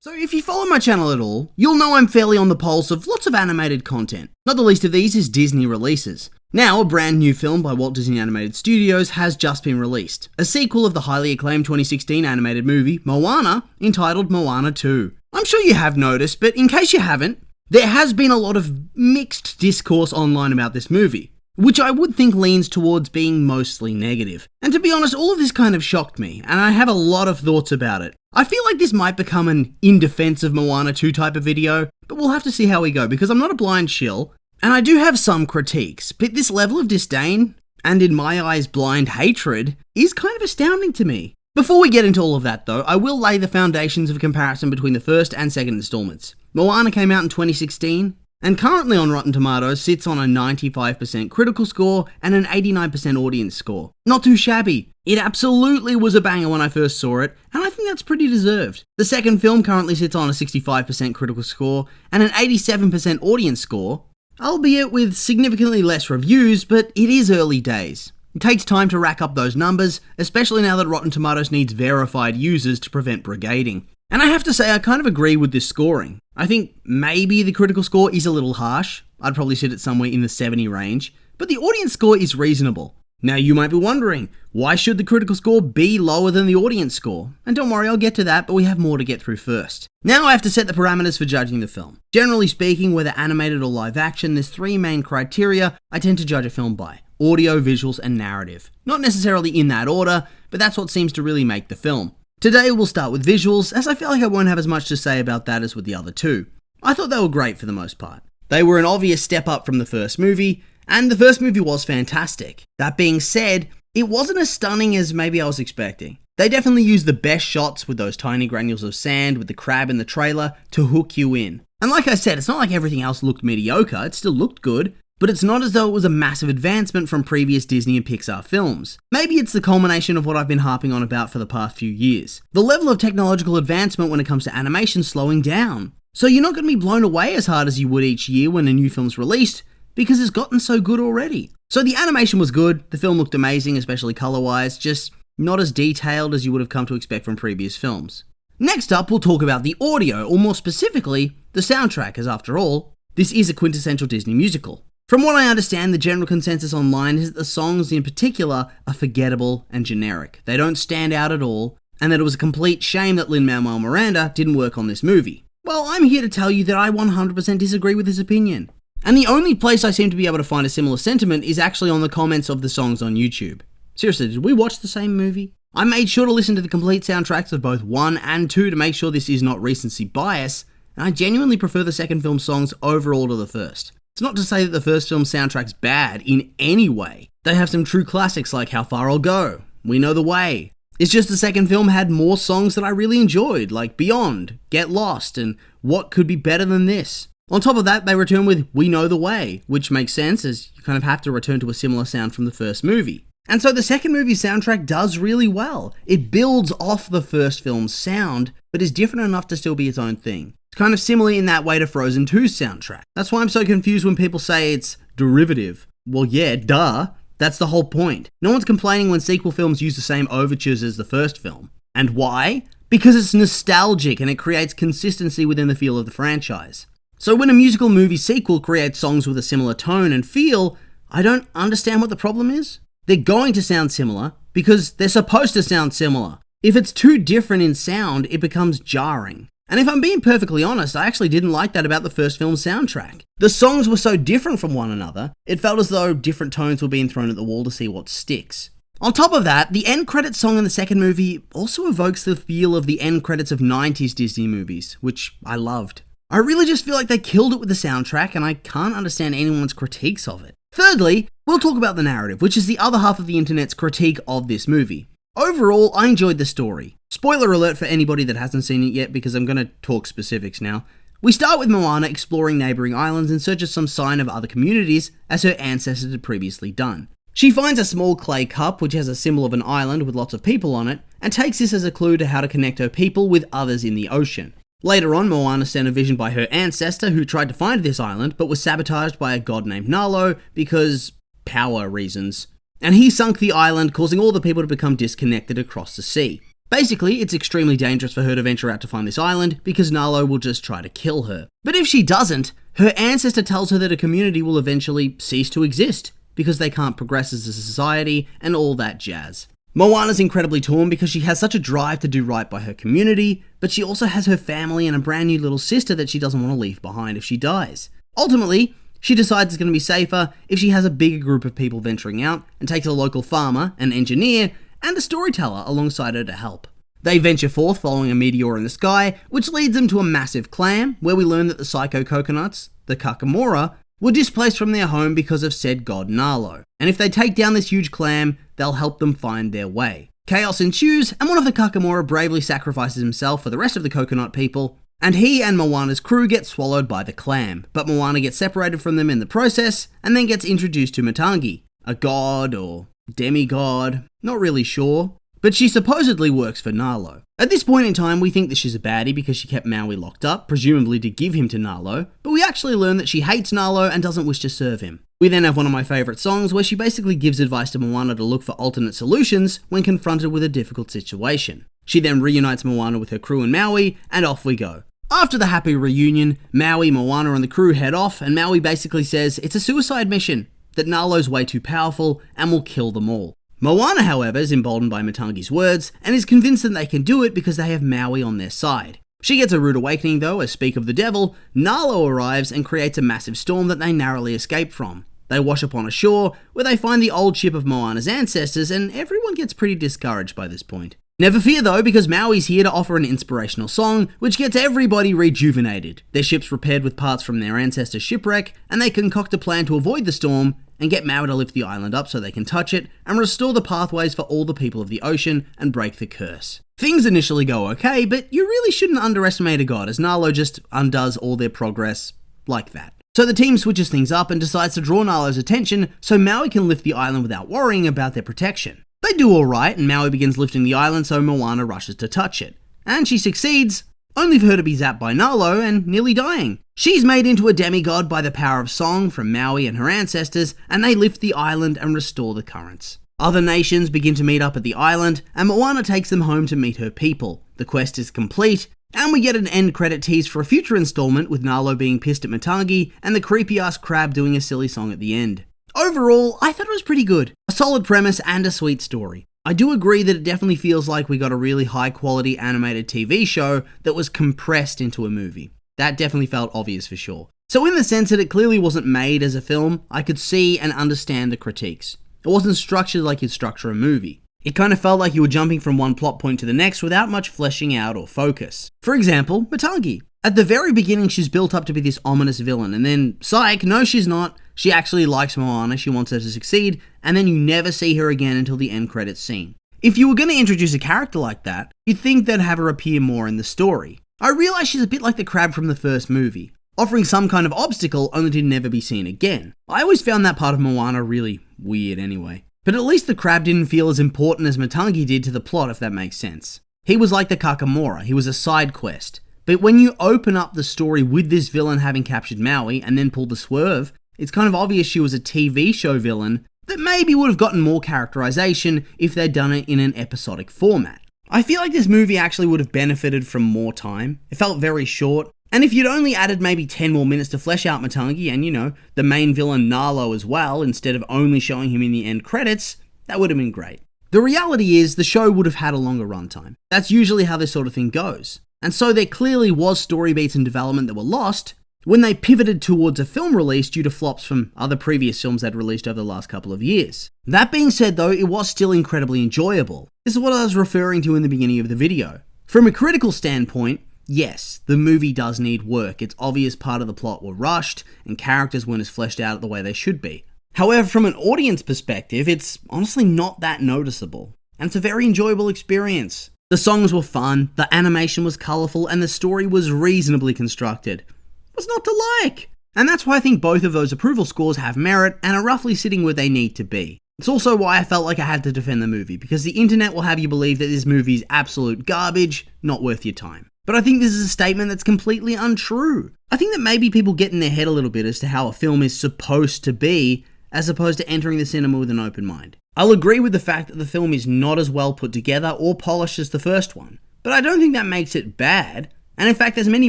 So if you follow my channel at all, you'll know I'm fairly on the pulse of lots of animated content. Not the least of these is Disney releases. Now, a brand new film by Walt Disney Animated Studios has just been released, a sequel of the highly acclaimed 2016 animated movie, Moana, entitled Moana 2. I'm sure you have noticed, but in case you haven't, there has been a lot of mixed discourse online about this movie, which I would think leans towards being mostly negative. And to be honest, all of this kind of shocked me, and I have a lot of thoughts about it. I feel like this might become an in defense of Moana 2 type of video, but we'll have to see how we go, because I'm not a blind shill, and I do have some critiques, but this level of disdain, and in my eyes blind hatred, is kind of astounding to me. Before we get into all of that though, I will lay the foundations of a comparison between the first and second installments. Moana came out in 2016, and currently on Rotten Tomatoes sits on a 95% critical score and an 89% audience score. Not too shabby. It absolutely was a banger when I first saw it, and I think that's pretty deserved. The second film currently sits on a 65% critical score and an 87% audience score, albeit with significantly less reviews, but it is early days. It takes time to rack up those numbers, especially now that Rotten Tomatoes needs verified users to prevent brigading. And I have to say, I kind of agree with this scoring. I think maybe the critical score is a little harsh. I'd probably sit it somewhere in the 70 range, but the audience score is reasonable. Now you might be wondering, why should the critical score be lower than the audience score? And don't worry, I'll get to that, but we have more to get through first. Now I have to set the parameters for judging the film. Generally speaking, whether animated or live action, there's three main criteria I tend to judge a film by: audio, visuals, and narrative. Not necessarily in that order, but that's what seems to really make the film. Today we'll start with visuals, as I feel like I won't have as much to say about that as with the other two. I thought they were great for the most part. They were an obvious step up from the first movie, and the first movie was fantastic. That being said, it wasn't as stunning as maybe I was expecting. They definitely used the best shots with those tiny granules of sand with the crab in the trailer to hook you in. And like I said, it's not like everything else looked mediocre, it still looked good, but it's not as though it was a massive advancement from previous Disney and Pixar films. Maybe it's the culmination of what I've been harping on about for the past few years. The level of technological advancement when it comes to animation slowing down. So you're not going to be blown away as hard as you would each year when a new film's released, because it's gotten so good already. So the animation was good, the film looked amazing, especially color-wise, just not as detailed as you would have come to expect from previous films. Next up, we'll talk about the audio, or more specifically, the soundtrack, as after all, this is a quintessential Disney musical. From what I understand, the general consensus online is that the songs in particular are forgettable and generic. They don't stand out at all, and that it was a complete shame that Lin-Manuel Miranda didn't work on this movie. Well, I'm here to tell you that I 100% disagree with his opinion. And the only place I seem to be able to find a similar sentiment is actually on the comments of the songs on YouTube. Seriously, did we watch the same movie? I made sure to listen to the complete soundtracks of both 1 and 2 to make sure this is not recency bias, and I genuinely prefer the second film's songs overall to the first. It's not to say that the first film's soundtrack's bad in any way. They have some true classics like How Far I'll Go, We Know the Way. It's just the second film had more songs that I really enjoyed, like Beyond, Get Lost, and What Could Be Better Than This. On top of that, they return with We Know the Way, which makes sense as you kind of have to return to a similar sound from the first movie. And so the second movie's soundtrack does really well. It builds off the first film's sound, but is different enough to still be its own thing. It's kind of similar in that way to Frozen 2's soundtrack. That's why I'm so confused when people say it's derivative. Well, yeah, duh. That's the whole point. No one's complaining when sequel films use the same overtures as the first film. And why? Because it's nostalgic and it creates consistency within the feel of the franchise. So when a musical movie sequel creates songs with a similar tone and feel, I don't understand what the problem is. They're going to sound similar because they're supposed to sound similar. If it's too different in sound, it becomes jarring. And if I'm being perfectly honest, I actually didn't like that about the first film's soundtrack. The songs were so different from one another, it felt as though different tones were being thrown at the wall to see what sticks. On top of that, the end credits song in the second movie also evokes the feel of the end credits of 90s Disney movies, which I loved. I really just feel like they killed it with the soundtrack, and I can't understand anyone's critiques of it. Thirdly, we'll talk about the narrative, which is the other half of the internet's critique of this movie. Overall, I enjoyed the story. Spoiler alert for anybody that hasn't seen it yet, because I'm going to talk specifics now. We start with Moana exploring neighbouring islands in search of some sign of other communities, as her ancestors had previously done. She finds a small clay cup, which has a symbol of an island with lots of people on it, and takes this as a clue to how to connect her people with others in the ocean. Later on, Moana sent a vision by her ancestor who tried to find this island, but was sabotaged by a god named Nalo because power reasons. And he sunk the island, causing all the people to become disconnected across the sea. Basically, it's extremely dangerous for her to venture out to find this island because Nalo will just try to kill her. But if she doesn't, her ancestor tells her that a community will eventually cease to exist because they can't progress as a society and all that jazz. Moana's incredibly torn because she has such a drive to do right by her community, but she also has her family and a brand new little sister that she doesn't want to leave behind if she dies. Ultimately, she decides it's going to be safer if she has a bigger group of people venturing out and takes a local farmer, an engineer, and a storyteller alongside her to help. They venture forth following a meteor in the sky, which leads them to a massive clam, where we learn that the psycho coconuts, the Kakamora, were displaced from their home because of said god Nalo. And if they take down this huge clam, they'll help them find their way. Chaos ensues, and one of the Kakamora bravely sacrifices himself for the rest of the coconut people, and he and Moana's crew get swallowed by the clam, but Moana gets separated from them in the process, and then gets introduced to Matangi, a god or demigod, not really sure, but she supposedly works for Nalo. At this point in time, we think that she's a baddie because she kept Maui locked up, presumably to give him to Nalo, but we actually learn that she hates Nalo and doesn't wish to serve him. We then have one of my favourite songs where she basically gives advice to Moana to look for alternate solutions when confronted with a difficult situation. She then reunites Moana with her crew and Maui, and off we go. After the happy reunion, Maui, Moana and the crew head off, and Maui basically says it's a suicide mission, that Nalo's way too powerful and will kill them all. Moana, however, is emboldened by Matangi's words and is convinced that they can do it because they have Maui on their side. She gets a rude awakening though, as speak of the devil, Nalo arrives and creates a massive storm that they narrowly escape from. They wash upon a shore where they find the old ship of Moana's ancestors, and everyone gets pretty discouraged by this point. Never fear though, because Maui's here to offer an inspirational song, which gets everybody rejuvenated. Their ship's repaired with parts from their ancestors' shipwreck, and they concoct a plan to avoid the storm, and get Maui to lift the island up so they can touch it, and restore the pathways for all the people of the ocean, and break the curse. Things initially go okay, but you really shouldn't underestimate a god, as Nalo just undoes all their progress like that. So the team switches things up and decides to draw Nalo's attention so Maui can lift the island without worrying about their protection. They do alright, and Maui begins lifting the island so Moana rushes to touch it. And she succeeds, only for her to be zapped by Nalo and nearly dying. She's made into a demigod by the power of song from Maui and her ancestors, and they lift the island and restore the currents. Other nations begin to meet up at the island, and Moana takes them home to meet her people. The quest is complete, and we get an end credit tease for a future installment with Nalo being pissed at Matangi and the creepy ass crab doing a silly song at the end. Overall, I thought it was pretty good. A solid premise and a sweet story. I do agree that it definitely feels like we got a really high quality animated TV show that was compressed into a movie. That definitely felt obvious for sure. So in the sense that it clearly wasn't made as a film, I could see and understand the critiques. It wasn't structured like you'd structure a movie. It kind of felt like you were jumping from one plot point to the next without much fleshing out or focus. For example, Matangi. At the very beginning, she's built up to be this ominous villain, and then, psych, no she's not. She actually likes Moana, she wants her to succeed, and then you never see her again until the end credits scene. If you were going to introduce a character like that, you'd think they'd have her appear more in the story. I realise she's a bit like the crab from the first movie, offering some kind of obstacle only to never be seen again. I always found that part of Moana really weird anyway. But at least the crab didn't feel as important as Matangi did to the plot, if that makes sense. He was like the Kakamora, he was a side quest. But when you open up the story with this villain having captured Maui and then pulled the swerve, it's kind of obvious she was a TV show villain that maybe would have gotten more characterization if they'd done it in an episodic format. I feel like this movie actually would have benefited from more time. It felt very short, and if you'd only added maybe 10 more minutes to flesh out Matangi and, the main villain Nalo as well, instead of only showing him in the end credits, that would have been great. The reality is, the show would have had a longer runtime. That's usually how this sort of thing goes. And so there clearly was story beats in development that were lost when they pivoted towards a film release due to flops from other previous films they'd released over the last couple of years. That being said though, it was still incredibly enjoyable. This is what I was referring to in the beginning of the video. From a critical standpoint, yes, the movie does need work. It's obvious part of the plot were rushed and characters weren't as fleshed out the way they should be. However, from an audience perspective, it's honestly not that noticeable. And it's a very enjoyable experience. The songs were fun, the animation was colourful, and the story was reasonably constructed. What's not to like? And that's why I think both of those approval scores have merit and are roughly sitting where they need to be. It's also why I felt like I had to defend the movie, because the internet will have you believe that this movie is absolute garbage, not worth your time. But I think this is a statement that's completely untrue. I think that maybe people get in their head a little bit as to how a film is supposed to be, as opposed to entering the cinema with an open mind. I'll agree with the fact that the film is not as well put together or polished as the first one, but I don't think that makes it bad, and in fact there's many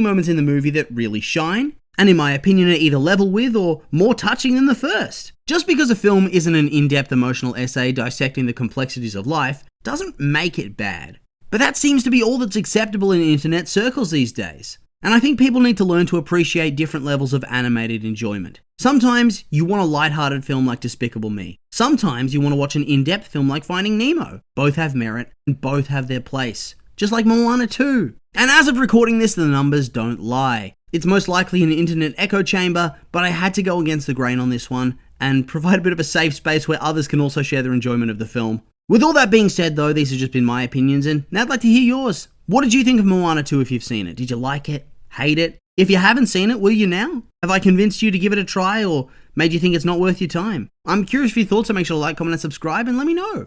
moments in the movie that really shine, and in my opinion are either level with or more touching than the first. Just because a film isn't an in-depth emotional essay dissecting the complexities of life doesn't make it bad. But that seems to be all that's acceptable in internet circles these days. And I think people need to learn to appreciate different levels of animated enjoyment. Sometimes you want a lighthearted film like Despicable Me. Sometimes you want to watch an in-depth film like Finding Nemo. Both have merit and both have their place. Just like Moana 2. And as of recording this, the numbers don't lie. It's most likely an internet echo chamber, but I had to go against the grain on this one and provide a bit of a safe space where others can also share their enjoyment of the film. With all that being said though, these have just been my opinions, and now I'd like to hear yours. What did you think of Moana 2 if you've seen it? Did you like it? Hate it? If you haven't seen it, will you now? Have I convinced you to give it a try or made you think it's not worth your time? I'm curious for your thoughts, so make sure to like, comment and subscribe and let me know.